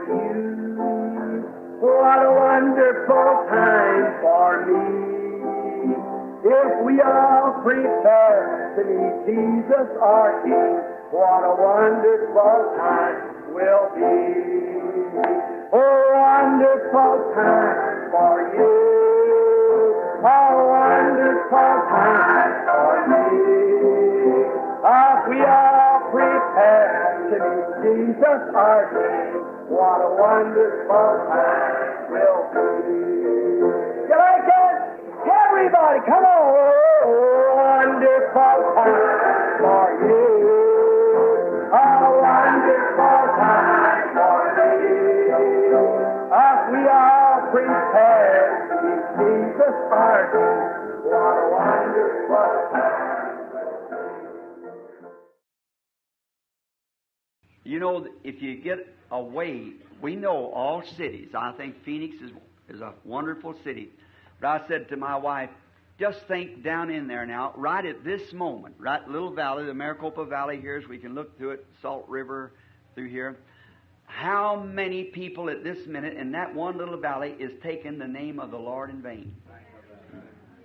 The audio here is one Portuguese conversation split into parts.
you. What a wonderful time for me. If we all prepare to meet Jesus our King, what a wonderful time will be. A wonderful time for you. A wonderful time for me. If we all prepare to meet Jesus our King, what a wonderful time will be. You like it? Everybody, come on! Wonderful time for you. A wonderful time for me. If we all prepare to meet Jesus our King, what a wonderful time. You know, if you get away, we know all cities. I think Phoenix is a wonderful city. But I said to my wife, just think down in there now, right at this moment, right little valley, the Maricopa Valley here, as we can look through it, Salt River through here. How many people at this minute in that one little valley is taking the name of the Lord in vain?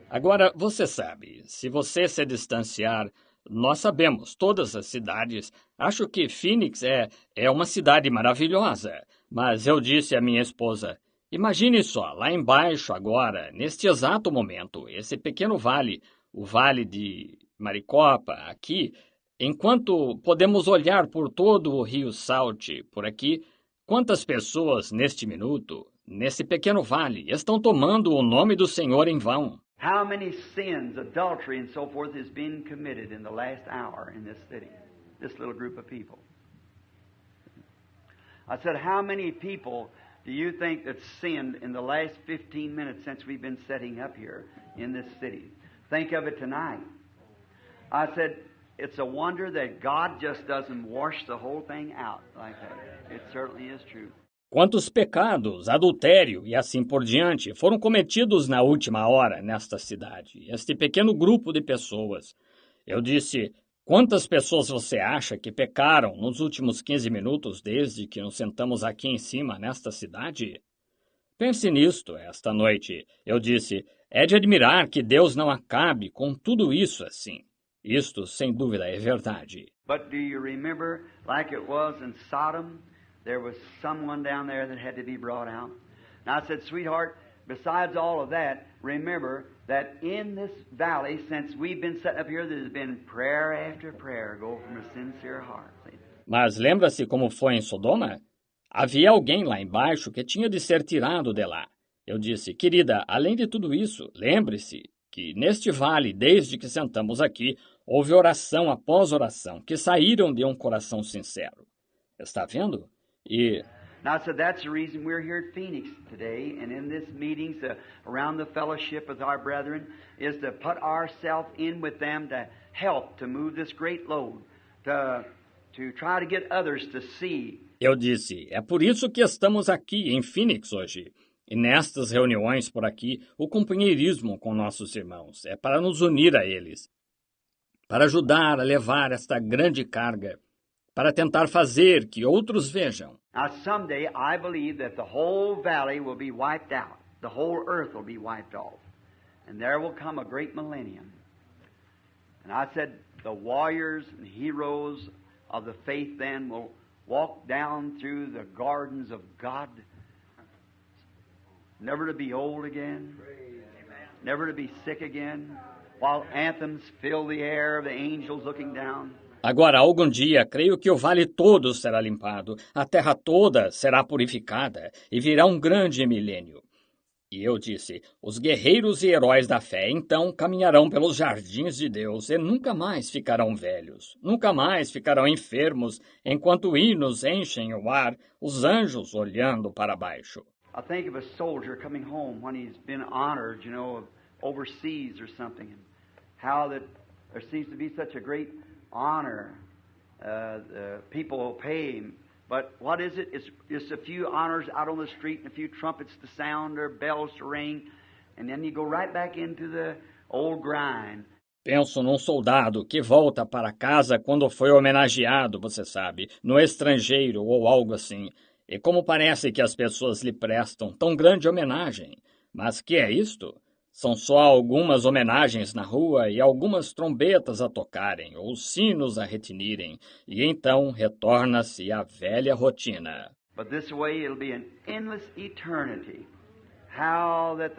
Agora, você sabe, se você se distanciar, nós sabemos, todas as cidades, acho que Phoenix é uma cidade maravilhosa, mas eu disse à minha esposa, imagine só, lá embaixo agora, neste exato momento, esse pequeno vale, o vale de Maricopa, aqui, enquanto podemos olhar por todo o rio Salt, por aqui, quantas pessoas neste minuto, nesse pequeno vale, estão tomando o nome do Senhor em vão? How many sins, adultery and so forth has been committed in the last hour in this city, this little group of people? I said, how many people do you think that sinned in the last 15 minutes since we've been setting up here in this city? Think of it tonight. I said, it's a wonder that God just doesn't wash the whole thing out like that. It certainly is true. Quantos pecados, adultério e assim por diante foram cometidos na última hora nesta cidade, este pequeno grupo de pessoas. Eu disse, quantas pessoas você acha que pecaram nos últimos 15 minutos desde que nos sentamos aqui em cima nesta cidade? Pense nisto esta noite. Eu disse, é de admirar que Deus não acabe com tudo isso assim. Isto, sem dúvida, é verdade. But do you remember, like it was in Sodom, there was someone down there that had to be brought out? And I said, sweetheart, besides all of that, remember that in this valley, since we've been setting up here, there's been prayer after prayer go from a sincere heart. Mas lembra-se como foi em Sodoma? Havia alguém lá embaixo que tinha de ser tirado de lá. Eu disse, querida, além de tudo isso, lembre-se que neste vale, desde que sentamos aqui, houve oração após oração, que saíram de um coração sincero. Está vendo? Now, I said, that's the reason we're here at Phoenix today, and in this meetings around the fellowship with our brethren, is to put ourselves in with them to help to move this great load, to try to get others to see. Eu disse, é por isso que estamos aqui em Phoenix hoje. E nestas reuniões por aqui, o companheirismo com nossos irmãos é para nos unir a eles, para ajudar a levar esta grande carga, para tentar fazer que outros vejam. Now, someday, I believe that the whole valley will be wiped out. The whole earth will be wiped off. And there will come a great millennium. And I said, the warriors and heroes of the faith then will walk down through the gardens of God, never to be old again, never to be sick again, while anthems fill the air of the angels looking down. Agora, algum dia, creio que o vale todo será limpado, a terra toda será purificada e virá um grande milênio. E eu disse, os guerreiros e heróis da fé então caminharão pelos jardins de Deus e nunca mais ficarão velhos, nunca mais ficarão enfermos, enquanto hinos enchem o ar, os anjos olhando para baixo. I think of a soldier coming home when he's been honored, overseas or something, and how that there seems to be such a great honor. People will pay him. But what is it? It's just a few honors out on the street and a few trumpets to sound or bells to ring. And then you go right back into the old grind. Penso num soldado que volta para casa quando foi homenageado, você sabe, no estrangeiro ou algo assim. E como parece que as pessoas lhe prestam tão grande homenagem. Mas que é isto? São só algumas homenagens na rua e algumas trombetas a tocarem ou sinos a retinirem, e então retorna-se à velha rotina. But this way it'll be an endless eternity. How that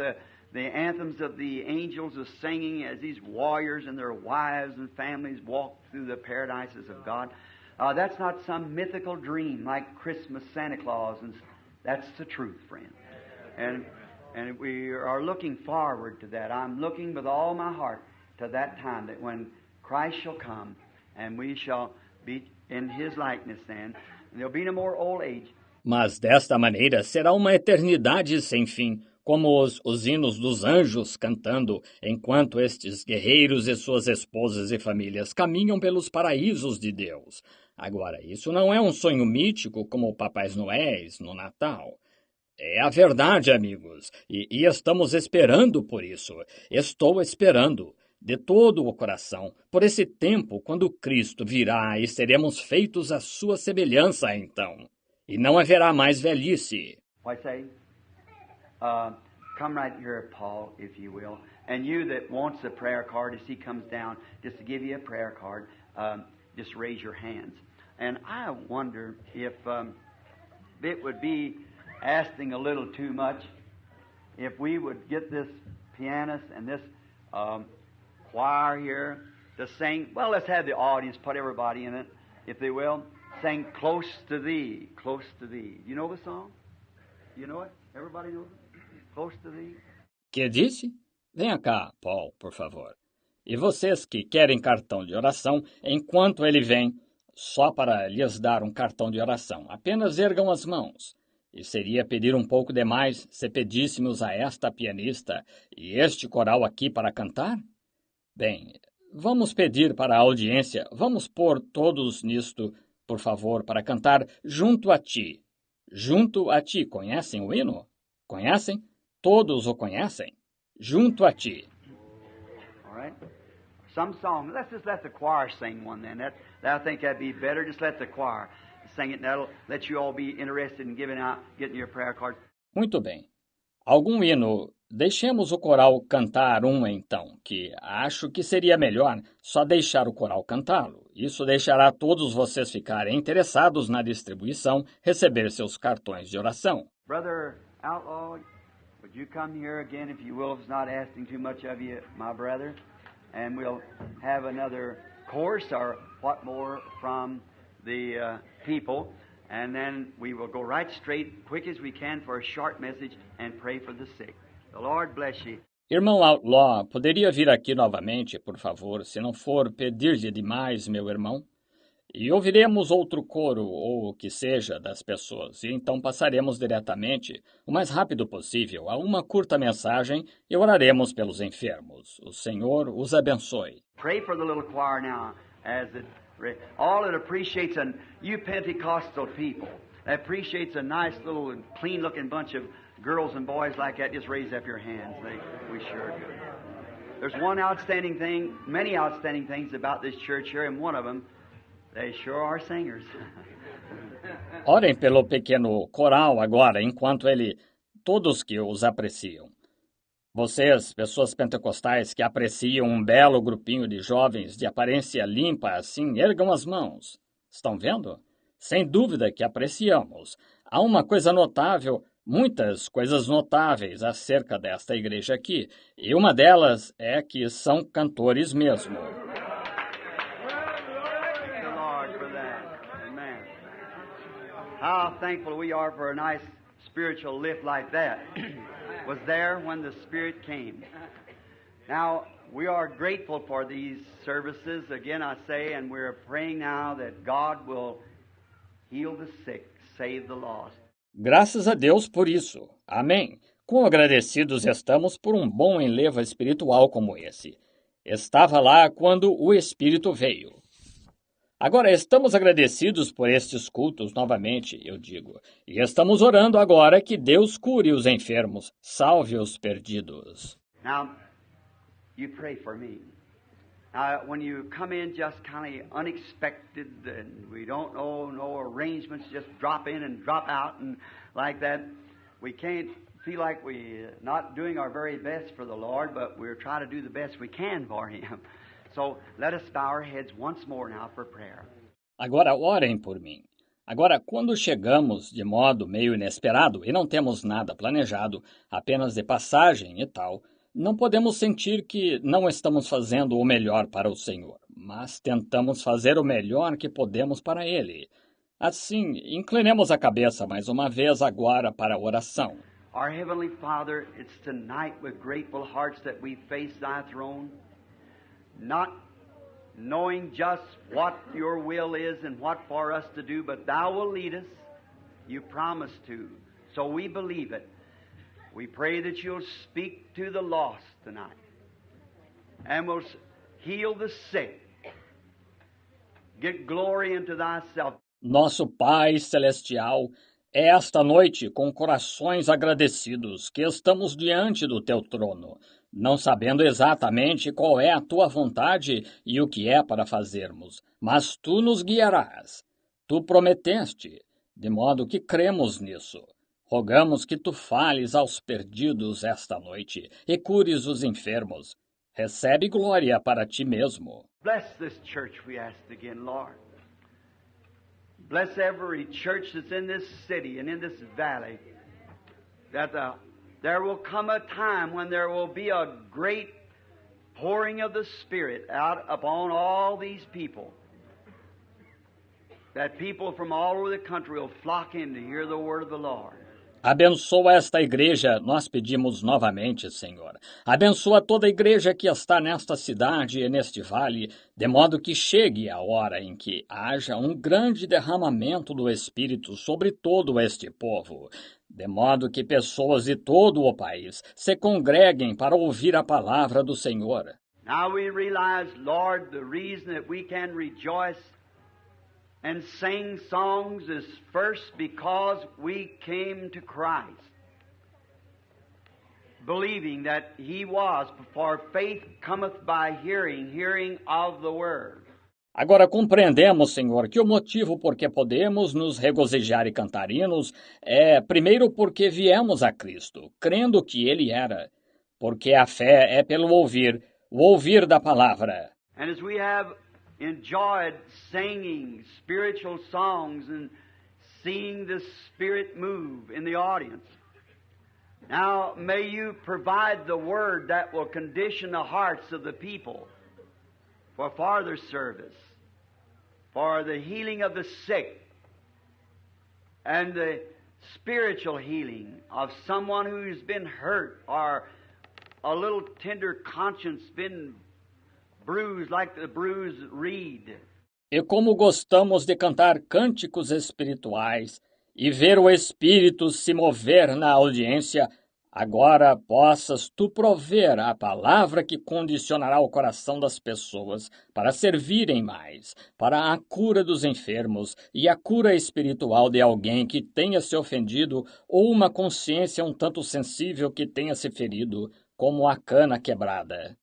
the anthems of the angels are singing as these warriors and their wives and families walk through the paradises of God. That's not some mythical dream like Christmas, Santa Claus, and that's the truth, friend. And we are looking forward to that. I'm looking with all my heart to that time that when Christ shall come and we shall be in His likeness then, and there'll be no more old age. Mas desta maneira será uma eternidade sem fim, como os hinos dos anjos cantando, enquanto estes guerreiros e suas esposas e famílias caminham pelos paraísos de Deus. Agora, isso não é um sonho mítico como o Papais Noéis no Natal. É a verdade, amigos, e estamos esperando por isso. Estou esperando, de todo o coração, por esse tempo quando Cristo virá e seremos feitos à sua semelhança então. E não haverá mais velhice. Why say? Come right here, Paul, if you will. And you that wants a prayer card, as he comes down, just to give you a prayer card, just raise your hands. And I wonder if it would be asking a little too much if we would get this pianist and this choir here to sing. Well, let's have the audience, put everybody in it, if they will. Sing Close to Thee, Close to Thee. You know the song? You know it? Everybody knows it? Close to Thee. Que disse? Venha cá, Paul, por favor. E vocês que querem cartão de oração, enquanto ele vem, só para lhes dar um cartão de oração, apenas ergam as mãos. E seria pedir um pouco demais se pedíssemos a esta pianista e este coral aqui para cantar? Bem, vamos pedir para a audiência, vamos pôr todos nisto, por favor, para cantar Junto a Ti. Junto a Ti. Conhecem o hino? Conhecem? Todos o conhecem? Junto a Ti. All right. Some song. Let's just let the choir sing one then. I think that'd be better. Just let the choir sing it, and that'll let you all be interested in getting your prayer card. Muito bem. Algum hino? Deixemos o coral cantar uma então, que acho que seria melhor só deixar o coral cantá-lo. Isso deixará todos vocês ficarem interessados na distribuição, receber seus cartões de oração. Brother Outlaw, would you come here again if you will, if it's not asking too much of you, my brother? And we'll have another course or what more from the people, and then we will go right straight, quick as we can, for a short message and pray for the sick. The Lord bless you. Irmão Outlaw, poderia vir aqui novamente, por favor, se não for pedir-lhe demais, meu irmão? E ouviremos outro coro, ou o que seja, das pessoas, e então passaremos diretamente, o mais rápido possível, a uma curta mensagem e oraremos pelos enfermos. O Senhor os abençoe. Pray for the little choir now, as all it appreciates, you Pentecostal people, appreciates a nice little clean-looking bunch of girls and boys like that. Just raise up your hands. We sure do. There's one outstanding thing, many outstanding things about this church here, and one of them, they sure are singers. Orem pelo pequeno coral agora, enquanto todos que os apreciam. Vocês, pessoas pentecostais que apreciam um belo grupinho de jovens de aparência limpa assim, ergam as mãos. Estão vendo? Sem dúvida que apreciamos. Há uma coisa notável, muitas coisas notáveis acerca desta igreja aqui, e uma delas é que são cantores mesmo. How thankful we are for a nice spiritual lift like that. Was there when the Spirit came. Now, we are grateful for these services, again I say, and we're praying now that God will heal the sick, save the lost. Graças a Deus por isso. Amém. Quão agradecidos estamos por um bom enlevo espiritual como esse. Estava lá quando o Espírito veio. Agora, estamos agradecidos por estes cultos novamente, eu digo. E estamos orando agora que Deus cure os enfermos, salve os perdidos. Now, you pray for me. When you come in just kind of unexpected and we don't know, no arrangements, just drop in and drop out and like that, we can't feel like we're not doing our very best for the Lord, but we're trying to do the best we can for Him. So let us bow our heads once more now for prayer. Agora orem por mim. Agora, quando chegamos de modo meio inesperado e não temos nada planejado, apenas de passagem e tal, não podemos sentir que não estamos fazendo o melhor para o Senhor, mas tentamos fazer o melhor que podemos para Ele. Assim, inclinemos a cabeça mais uma vez agora para a oração. Our Heavenly Father, it's tonight with grateful hearts that we face Thy throne, not knowing just what Your will is and what for us to do, but Thou will lead us. You promised to, so we believe it. We pray that You'll speak to the lost tonight and will heal the sick. Get glory into Thyself. Nosso Pai Celestial, é esta noite com corações agradecidos que estamos diante do Teu trono, não sabendo exatamente qual é a Tua vontade e o que é para fazermos, mas Tu nos guiarás. Tu prometeste, de modo que cremos nisso. Rogamos que Tu fales aos perdidos esta noite e cures os enfermos. Recebe glória para Ti mesmo. Bless this church, we ask again, Lord. Bless every church that's in this city and in this valley, that there will come a time when there will be a great pouring of the Spirit out upon all these people, that people from all over the country will flock in to hear the word of the Lord. Abençoa esta igreja, nós pedimos novamente, Senhor. Abençoa toda a igreja que está nesta cidade e neste vale, de modo que chegue a hora em que haja um grande derramamento do Espírito sobre todo este povo, de modo que pessoas de todo o país se congreguem para ouvir a palavra do Senhor. Now we realize, Lord, the reason that we can rejoice and sing songs is first because we came to Christ, believing that He was, for faith cometh by hearing, hearing of the Word. Agora compreendemos, Senhor, que o motivo por que podemos nos regozijar e cantar hinos é, primeiro, porque viemos a Cristo, crendo que Ele era, porque a fé é pelo ouvir, o ouvir da palavra. And as we have enjoyed singing spiritual songs and seeing the Spirit move in the audience, now may You provide the Word that will condition the hearts of the people for farther service, for the healing of the sick, and the spiritual healing of someone who's been hurt or a little tender conscience been bruised like the bruised reed. E como gostamos de cantar cânticos espirituais e ver o Espírito se mover na audiência, agora possas Tu prover a palavra que condicionará o coração das pessoas para servirem mais, para a cura dos enfermos e a cura espiritual de alguém que tenha se ofendido ou uma consciência um tanto sensível que tenha se ferido, como a cana quebrada.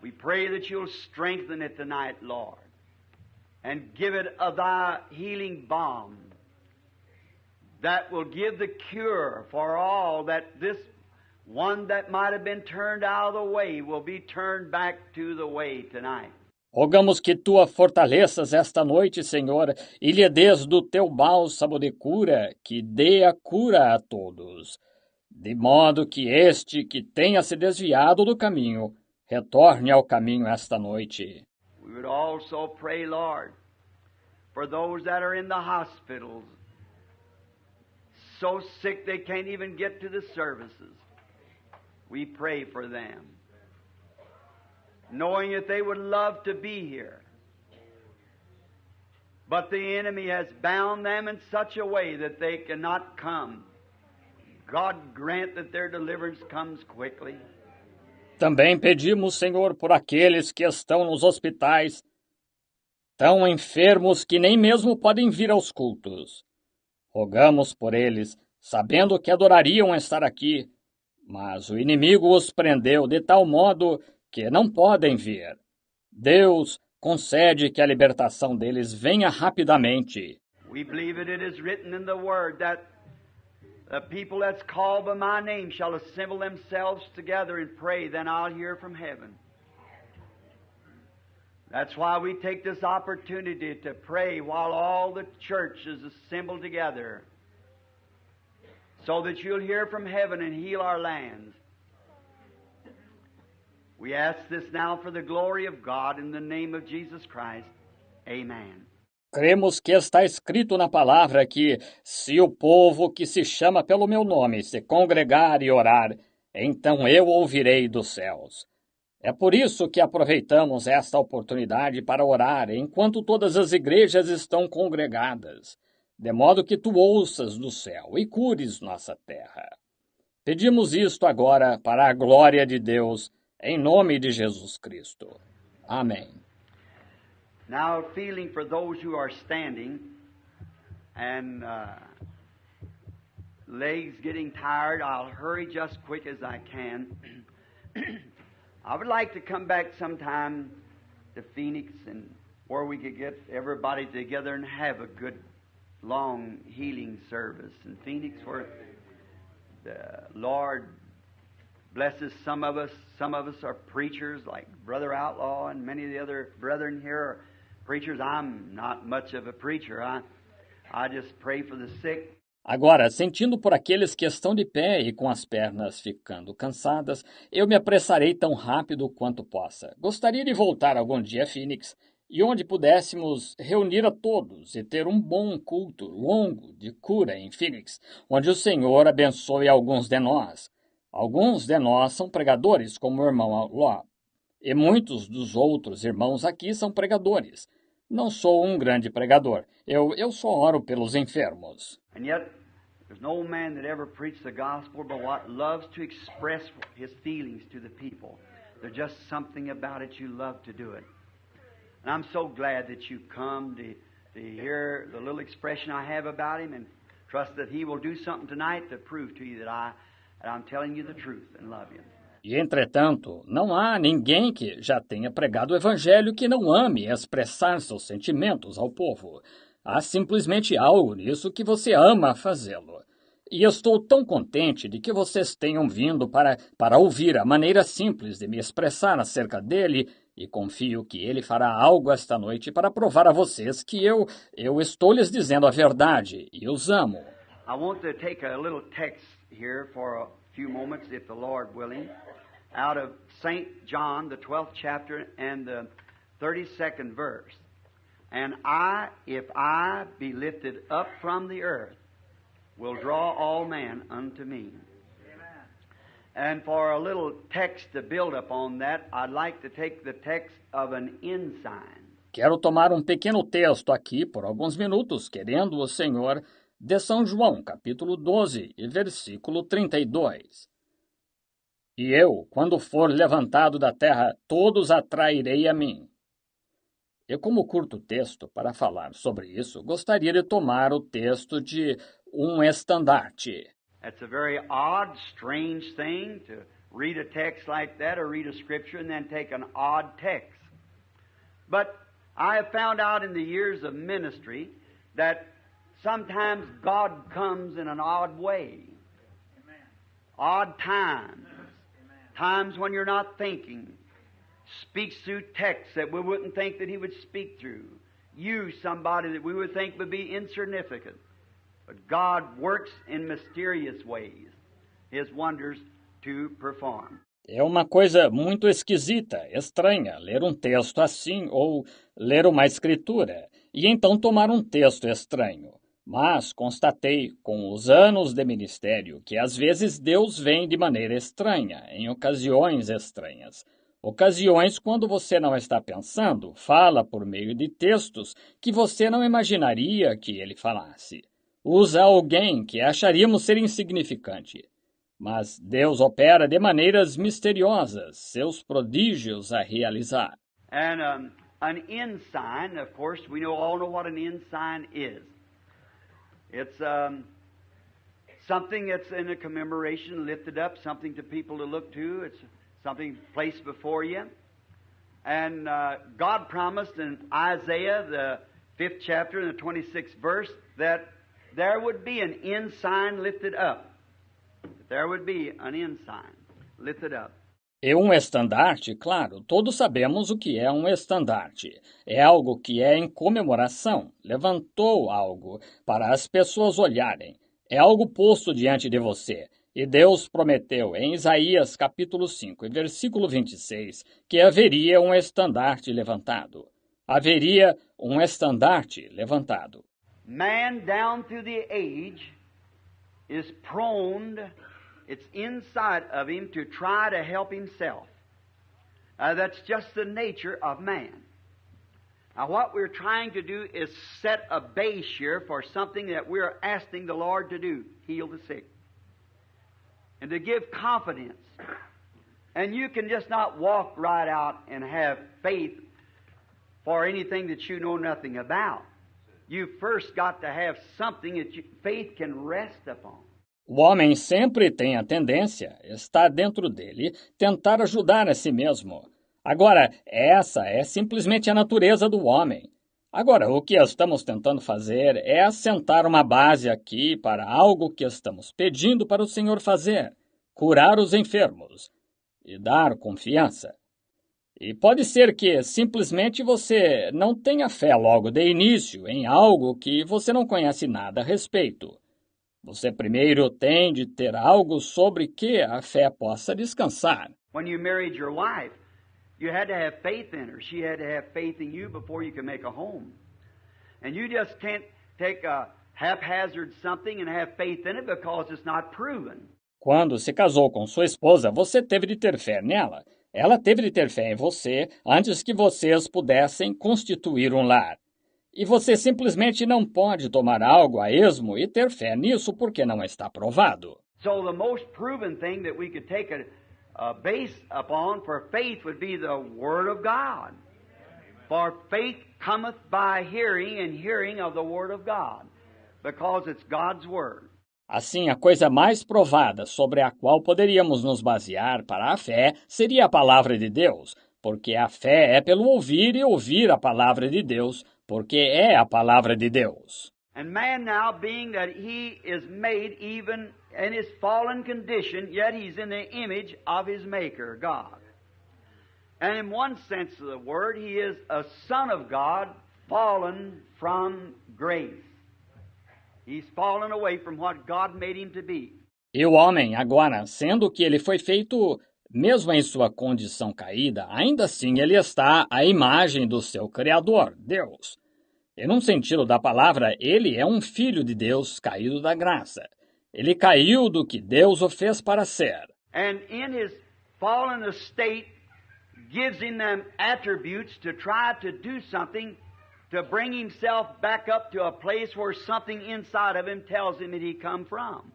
We pray that You'll strengthen it tonight, Lord, and give it of Thy healing balm that will give the cure for all, that this one that might have been turned out of the way will be turned back to the way tonight. Rogamos que Tu a fortaleças esta noite, Senhor, e lhe des do Teu bálsamo de cura, que dê a cura a todos, de modo que este que tenha se desviado do caminho retorne ao caminho esta noite. We would also pray, Lord, for those that are in the hospitals, so sick they can't even get to the services. We pray for them, knowing that they would love to be here. But the enemy has bound them in such a way that they cannot come. God grant that their deliverance comes quickly. Também pedimos, Senhor, por aqueles que estão nos hospitais, tão enfermos que nem mesmo podem vir aos cultos. Rogamos por eles, sabendo que adorariam estar aqui, mas o inimigo os prendeu de tal modo que não podem vir. Deus concede que a libertação deles venha rapidamente. We believe it is written in the Word that the people that's called by my name shall assemble themselves together and pray, then I'll hear from heaven. That's why we take this opportunity to pray while all the church is assembled together, so that you'll hear from heaven and heal our lands. We ask this now for the glory of God in the name of Jesus Christ. Amen. Cremos que está escrito na palavra que, se o povo que se chama pelo meu nome se congregar e orar, então eu ouvirei dos céus. É por isso que aproveitamos esta oportunidade para orar enquanto todas as igrejas estão congregadas, de modo que tu ouças do céu e cures nossa terra. Pedimos isto agora para a glória de Deus, em nome de Jesus Cristo. Amém. Now, feeling for those who are standing and legs getting tired, I'll hurry just quick as I can. I would like to come back sometime to Phoenix and where we could get everybody together and have a good, long healing service in Phoenix, where the Lord blesses some of us. Some of us are preachers, like Brother Outlaw, and many of the other brethren here are preachers. I'm not much of a preacher. I just pray for the sick. Agora, sentindo por aqueles que estão de pé e com as pernas ficando cansadas, eu me apressarei tão rápido quanto possa. Gostaria de voltar algum dia a Phoenix, e onde pudéssemos reunir a todos e ter um bom culto longo de cura em Phoenix, onde o Senhor abençoe alguns de nós. Alguns de nós são pregadores, como o irmão Law, e muitos dos outros irmãos aqui são pregadores. Não sou um grande pregador. Eu só oro pelos enfermos. And yet, there's no man that ever preached the gospel but what loves to express his feelings to the people. There's just something about it you love to do it. And I'm so glad that you come to hear the little expression I have about him, and trust that he will do something tonight to prove to you that I'm telling you the truth and love you. E, entretanto, não há ninguém que já tenha pregado o Evangelho que não ame expressar seus sentimentos ao povo. Há simplesmente algo nisso que você ama fazê-lo. E estou tão contente de que vocês tenham vindo para ouvir a maneira simples de me expressar acerca dele, e confio que ele fará algo esta noite para provar a vocês que eu estou lhes dizendo a verdade e os amo. I want to take a little text here for a few moments, if the Lord willing, out of St. John, the 12th chapter and the 32nd verse. And if I be lifted up from the earth, will draw all men unto me. Amen. And for a little text to build upon that, I'd like to take the text of an ensign. Quero tomar um pequeno texto aqui por alguns minutos, querendo o Senhor, de São João, capítulo 12, e versículo 32. E eu, quando for levantado da terra, todos atrairei a mim. E como curto texto para falar sobre isso, gostaria de tomar o texto de um estandarte. That's a very odd, strange thing to read a text like that or read a scripture and then take an odd text. But I have found out in the years of ministry that sometimes God comes in an odd way. Amen. Odd times. Amen. Times when you're not thinking. Speaks through texts that we wouldn't think that he would speak through. Use somebody that we would think would be insignificant. But God works in mysterious ways, His wonders to perform. É uma coisa muito esquisita, estranha, ler um texto assim ou ler uma escritura, e então tomar um texto estranho. Mas constatei, com os anos de ministério, que às vezes Deus vem de maneira estranha, em ocasiões estranhas. Ocasiões quando você não está pensando, fala por meio de textos que você não imaginaria que ele falasse. Usa alguém que acharíamos ser insignificante. Mas Deus opera de maneiras misteriosas, seus prodígios a realizar. And an ensign, of course, we all know what an ensign is. It's something that's in a commemoration, lifted up, something to people to look to. It's something placed before you. And God promised in Isaiah, the 5th chapter and the 26th verse, that there would be an ensign lifted up. There would be an ensign lifted up. E um estandarte, claro, todos sabemos o que é um estandarte. É algo que é em comemoração, levantou algo para as pessoas olharem. É algo posto diante de você. E Deus prometeu em Isaías capítulo 5, e versículo 26, que haveria um estandarte levantado. Haveria um estandarte levantado. Man down through the age is prone, it's inside of him to try to help himself. That's just the nature of man. Now what we're trying to do is set a base here for something that we're asking the Lord to do, heal the sick. And to give confidence. And you can just not walk right out and have faith for anything that you know nothing about. You first got to have something that faith can rest upon. O homem sempre tem a tendência, está dentro dele, tentar ajudar a si mesmo. Agora, essa é simplesmente a natureza do homem. Agora, o que estamos tentando fazer é assentar uma base aqui para algo que estamos pedindo para o Senhor fazer, curar os enfermos e dar confiança. E pode ser que simplesmente você não tenha fé logo de início em algo que você não conhece nada a respeito. Você primeiro tem de ter algo sobre que a fé possa descansar. When you married your wife, you had to have faith in her. She had to have faith in you before you could make a home. And you just can't take a haphazard something and have faith in it because it's not proven. Quando se casou com sua esposa, você teve de ter fé nela. Ela teve de ter fé em você antes que vocês pudessem constituir um lar. E você simplesmente não pode tomar algo a esmo e ter fé nisso porque não está provado. So the most proven thing that we could take a base upon for faith would be the Word of God. For faith cometh by hearing, and hearing of the Word of God, because it's God's Word. Assim, a coisa mais provada sobre a qual poderíamos nos basear para a fé seria a palavra de Deus, porque a fé é pelo ouvir e ouvir a palavra de Deus, porque é a palavra de Deus. And man now, being that he is made even in his fallen condition, yet he's in the image of his Maker, God. And in one sense of the word, he is a son of God, fallen from grace. He's fallen away from what God made him to be. E o homem, agora, sendo que ele foi feito, mesmo em sua condição caída, ainda assim ele está à imagem do seu Criador, Deus. E num sentido da palavra, ele é um filho de Deus caído da graça. Ele caiu do que Deus o fez para ser. And in his fallen estate, gives him them attributes to try to do something to bring himself back up to a place where something inside of him tells him that he come from.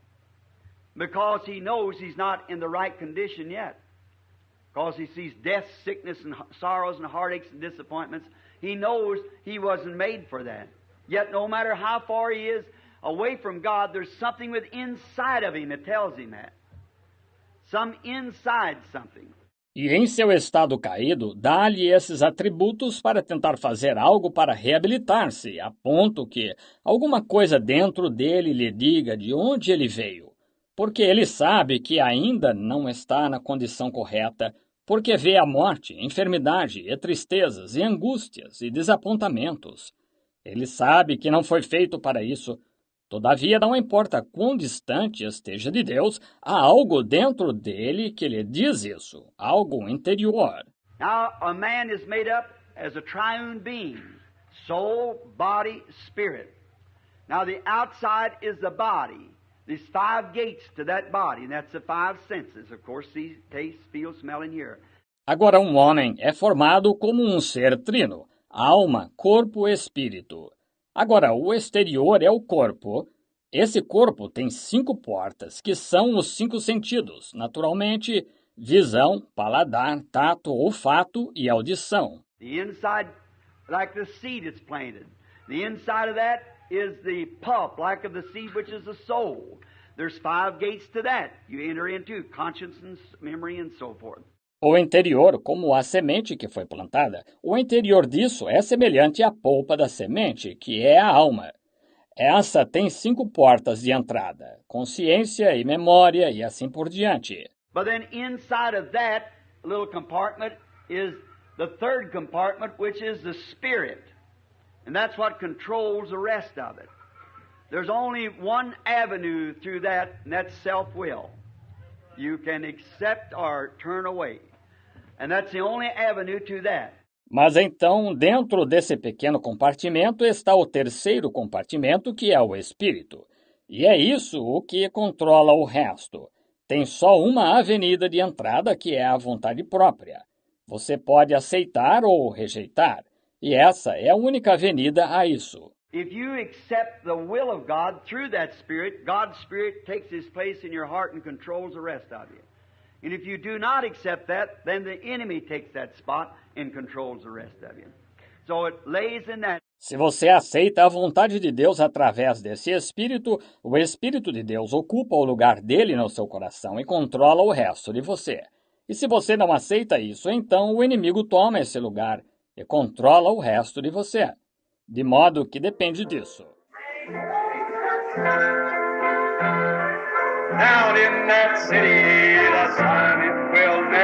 Because he knows he's not in the right condition yet. Because he sees death, sickness, and sorrows, and heartaches, and disappointments. He knows he wasn't made for that. Yet no matter how far he is away from God, there's something within inside of him that tells him that. Some inside something. E em seu estado caído, dá-lhe esses atributos para tentar fazer algo para reabilitar-se, a ponto que alguma coisa dentro dele lhe diga de onde ele veio. Porque ele sabe que ainda não está na condição correta, porque vê a morte, enfermidade, e tristezas, e angústias, e desapontamentos. Ele sabe que não foi feito para isso. Todavia, não importa quão distante esteja de Deus, há algo dentro dele que lhe diz isso, algo interior. Now, a man is made up as a triune being, soul, body, spirit. Now, the outside is the body. There's 5 gates to that body, and that's the 5 senses, of course, see, taste, feel, smell, and hear. Agora, um homem é formado como um ser trino, alma, corpo e espírito. Agora, o exterior é o corpo. Esse corpo tem 5 portas, que são os 5 sentidos, naturalmente, visão, paladar, tato, olfato e audição. The inside, like the seed it's planted. The inside of that is the pulp, like of the seed, which is the soul. There's 5 gates to that. You enter into conscience and memory and so forth. O interior, como a semente que foi plantada, o interior disso é semelhante à polpa da semente, que é a alma. Essa tem 5 portas de entrada: consciência e memória e assim por diante. But then inside of that little compartment is the third compartment, which is the spirit. And that's what controls the rest of it. There's only one avenue through that, and that's self-will. You can accept or turn away. And that's the only avenue to that. Mas então, dentro desse pequeno compartimento está o terceiro compartimento, que é o espírito. E é isso o que controla o resto. Tem só uma avenida de entrada, que é a vontade própria. Você pode aceitar ou rejeitar. E essa é a única avenida a isso. If you accept the will of God through that Spirit, God's Spirit takes His place in your heart and controls the rest of you. And if you do not accept that, then the enemy takes that spot and controls the rest of you. So it lays in that. Se você aceita a vontade de Deus através desse Espírito, o Espírito de Deus ocupa o lugar dele no seu coração e controla o resto de você. E se você não aceita isso, então o inimigo toma esse lugar e controla o resto de você. De modo que depende disso. Down in that city, the sun it will never